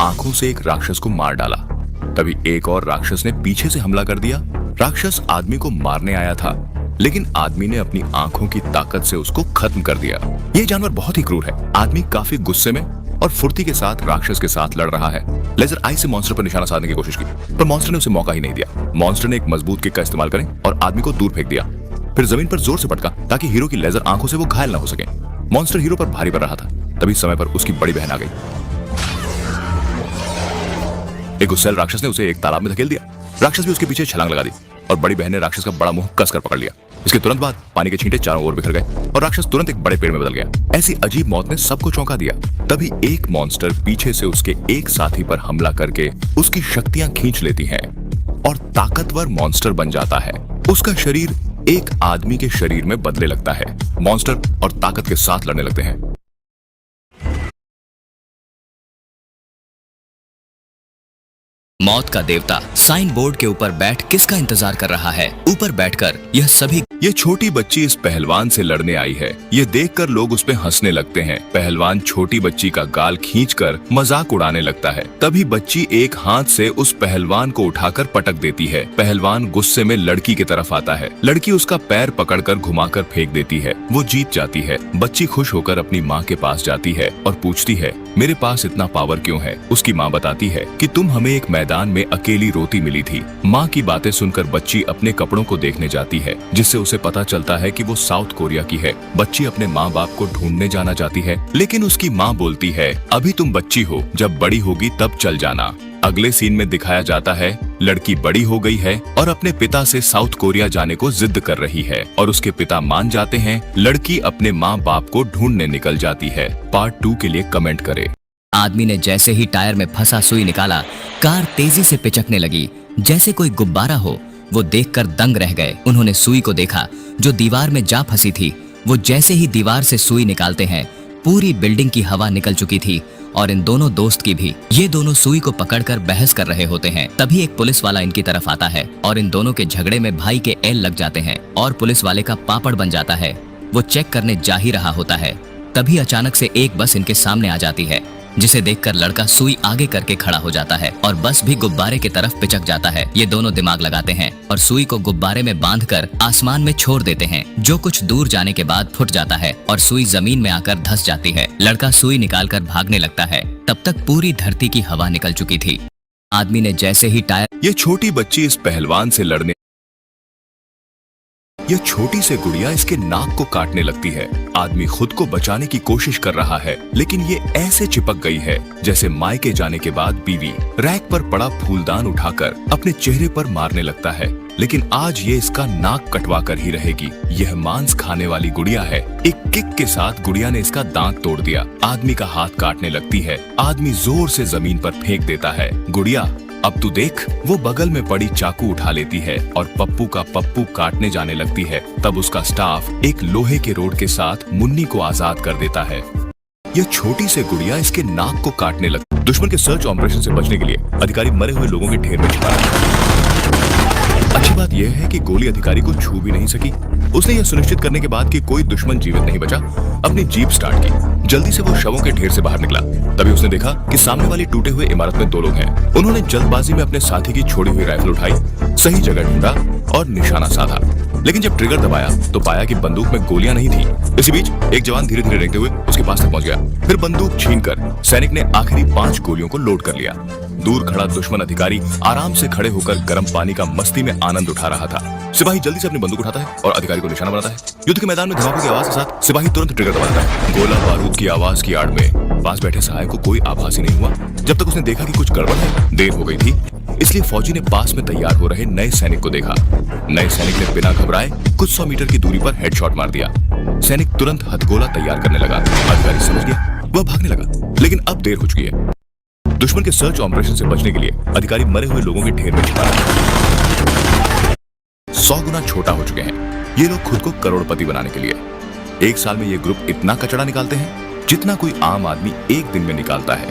आंखों से एक राक्षस को मार डाला। तभी एक और राक्षस ने पीछे से हमला कर दिया। राक्षस आदमी को मारने आया था, लेकिन आदमी ने अपनी आंखों की ताकत से उसको खत्म कर दिया। ये जानवर बहुत ही क्रूर है। आदमी काफी गुस्से में और फुर्ती के साथ राक्षस के साथ लड़ रहा है। लेजर आई से मॉन्स्टर पर निशाना साधने की कोशिश की, पर मॉन्स्टर ने उसे मौका ही नहीं दिया। मॉन्स्टर ने एक मजबूत किक का इस्तेमाल करें और आदमी को दूर फेंक दिया, फिर जमीन पर जोर से पटका ताकि हीरो की लेजर आंखों से वो घायल न हो सके। मॉन्स्टर हीरो पर भारी पड़ रहा था। तभी समय पर उसकी बड़ी बहन आ गई। एक गुस्सैल राक्षस ने उसे एक तालाब में धकेल दिया। राक्षस भी उसके पीछे छलांग लगा दी और बड़ी बहन ने राक्षस का बड़ा मुंह कसकर पकड़ लिया। इसके तुरंत बाद पानी के छींटे चारों ओर बिखर गए और राक्षस तुरंत एक बड़े पेड़ में बदल गया। ऐसी अजीब मौत ने सबको चौंका दिया। तभी एक मॉन्स्टर पीछे से उसके एक साथी पर हमला करके उसकी शक्तियां खींच लेती हैं और ताकतवर मॉन्स्टर बन जाता है। उसका शरीर एक आदमी के शरीर में बदले लगता है। मॉन्स्टर और ताकत के साथ लड़ने लगते हैं। मौत का देवता साइन बोर्ड के ऊपर बैठ किसका इंतजार कर रहा है? ऊपर बैठकर यह सभी। ये छोटी बच्ची इस पहलवान से लड़ने आई है। ये देखकर लोग उस पे हंसने लगते हैं। पहलवान छोटी बच्ची का गाल खींचकर मजाक उड़ाने लगता है। तभी बच्ची एक हाथ से उस पहलवान को उठाकर पटक देती है। पहलवान गुस्से में लड़की की तरफ आता है। लड़की उसका पैर पकड़कर घुमाकर फेंक देती है। वो जीत जाती है। बच्ची खुश होकर अपनी माँ के पास जाती है और पूछती है, मेरे पास इतना पावर क्यों है? उसकी माँ बताती है कि तुम हमें एक मैदान में अकेली रोती मिली थी। माँ की बातें सुनकर बच्ची अपने कपड़ों को देखने जाती है, जिससे उसे पता चलता है कि वो साउथ कोरिया की है। बच्ची अपने माँ बाप को ढूंढने जाना चाहती है, लेकिन उसकी माँ बोलती है, अभी तुम बच्ची हो, जब बड़ी होगी तब चल जाना। अगले सीन में दिखाया जाता है लड़की बड़ी हो गई है और अपने पिता से साउथ कोरिया जाने को जिद कर रही है और उसके पिता मान जाते हैं। लड़की अपने माँ बाप को ढूंढने निकल जाती है। पार्ट 2 के लिए कमेंट करें। आदमी ने जैसे ही टायर में फंसा सुई निकाला, कार तेजी से पिचकने लगी जैसे कोई गुब्बारा हो। वो देखकर दंग रह गए। उन्होंने सुई को देखा जो दीवार में जा फंसी थी। वो जैसे ही दीवार से सुई निकालते हैं, पूरी बिल्डिंग की हवा निकल चुकी थी और इन दोनों दोस्त की भी। ये दोनों सुई को पकड़कर बहस कर रहे होते हैं। तभी एक पुलिस वाला इनकी तरफ आता है और इन दोनों के झगड़े में भाई के एल लग जाते हैं और पुलिस वाले का पापड़ बन जाता है। वो चेक करने जा ही रहा होता है, तभी अचानक से एक बस इनके सामने आ जाती है, जिसे देखकर लड़का सुई आगे करके खड़ा हो जाता है और बस भी गुब्बारे की तरफ पिचक जाता है। ये दोनों दिमाग लगाते हैं और सुई को गुब्बारे में बांधकर आसमान में छोड़ देते हैं, जो कुछ दूर जाने के बाद फुट जाता है और सुई जमीन में आकर धंस जाती है। लड़का सुई निकालकर भागने लगता है। तब तक पूरी धरती की हवा निकल चुकी थी। आदमी ने जैसे ही टायर। ये छोटी बच्ची इस पहलवान से लड़ने। यह छोटी सी गुड़िया इसके नाक को काटने लगती है। आदमी खुद को बचाने की कोशिश कर रहा है, लेकिन ये ऐसे चिपक गई है जैसे मायके जाने के बाद बीवी रैक पर पड़ा फूलदान उठाकर अपने चेहरे पर मारने लगता है। लेकिन आज ये इसका नाक कटवा कर ही रहेगी। यह मांस खाने वाली गुड़िया है। एक किक के साथ गुड़िया ने इसका दांत तोड़ दिया। आदमी का हाथ काटने लगती है। आदमी जोर से जमीन पर फेंक देता है। गुड़िया अब तू देख। वो बगल में पड़ी चाकू उठा लेती है और पप्पू का पप्पू काटने जाने लगती है। तब उसका स्टाफ एक लोहे के रोड के साथ मुन्नी को आजाद कर देता है। यह छोटी सी गुड़िया इसके नाक को काटने लगती। दुश्मन के सर्च ऑपरेशन से बचने के लिए अधिकारी मरे हुए लोगों के ढेर में छिपा है। अच्छी बात यह है कि गोली अधिकारी को छू भी नहीं सकी। उसने यह सुनिश्चित करने के बाद कि कोई दुश्मन जीवित नहीं बचा, अपनी जीप स्टार्ट की। जल्दी से वो शवों के ढेर से बाहर निकला। तभी उसने देखा कि सामने वाली टूटे हुए इमारत में 2 लोग हैं। उन्होंने जल्दबाजी में अपने साथी की छोड़ी हुई राइफल उठाई, सही जगह ढूंढा और निशाना साधा। लेकिन जब ट्रिगर दबाया तो पाया कि बंदूक में गोलियां नहीं थी। इसी बीच एक जवान धीरे धीरे रेंगते हुए उसके पास तक पहुंच गया। फिर बंदूक छीनकर सैनिक ने आखिरी 5 गोलियों को लोड कर लिया। दूर खड़ा दुश्मन अधिकारी आराम से खड़े होकर गर्म पानी का मस्ती में आनंद उठा रहा था। सिपाही जल्दी से अपनी बंदूक उठाता है और अधिकारी को निशाना बनाता है। युद्ध के मैदान में धमाके की आवाज के साथ सिपाही तुरंत ट्रिगर दबाता है। गोला बारूद की आवाज की आड़ में पास बैठे सहायक को कोई आभास ही नहीं हुआ। जब तक उसने देखा कि कुछ गड़बड़ है। देर हो गई थी, इसलिए फौजी ने पास में तैयार हो रहे नए सैनिक को देखा। नए सैनिक ने बिना घबराए कुछ 100 मीटर की दूरी पर हेडशॉट मार दिया। सैनिक तुरंत हथगोला तैयार करने लगा। अधिकारी समझ गया, वह भागने लगा, लेकिन अब देर हो चुकी है। दुश्मन के सर्च ऑपरेशन से बचने के लिए अधिकारी मरे हुए लोगों के ढेर में छिपा है। 100 गुना छोटा हो चुके हैं ये लोग खुद को करोड़पति बनाने के लिए। 1 साल में ये ग्रुप इतना कचरा निकालते हैं जितना कोई आम आदमी 1 दिन में निकालता है।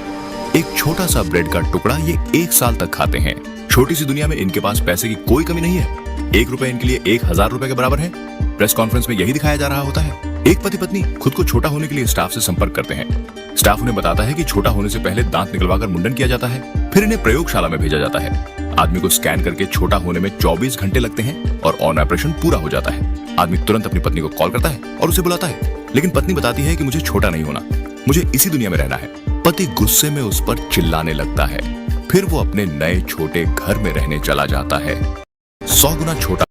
एक छोटा सा ब्रेड का टुकड़ा ये 1 साल तक खाते हैं। छोटी सी दुनिया में इनके पास पैसे की कोई कमी नहीं है। 1 रुपए इनके लिए 1000 रुपए के बराबर है। प्रेस कॉन्फ्रेंस में यही दिखाया जा रहा होता है। एक पति पत्नी खुद को छोटा होने के लिए स्टाफ से संपर्क करते हैं। स्टाफ उन्हें बताता है कि छोटा होने से पहले दांत निकलवाकर मुंडन किया जाता है, फिर इन्हें प्रयोगशाला में भेजा जाता है। आदमी को स्कैन करके छोटा होने में 24 घंटे लगते हैं और ऑन ऑपरेशन पूरा हो जाता है। आदमी तुरंत अपनी पत्नी को कॉल करता है और उसे बुलाता है, लेकिन पत्नी बताती है कि मुझे छोटा नहीं होना, मुझे इसी दुनिया में रहना है। पति गुस्से में उस पर चिल्लाने लगता है, फिर वो अपने नए छोटे घर में रहने चला जाता है। 100 गुना छोटा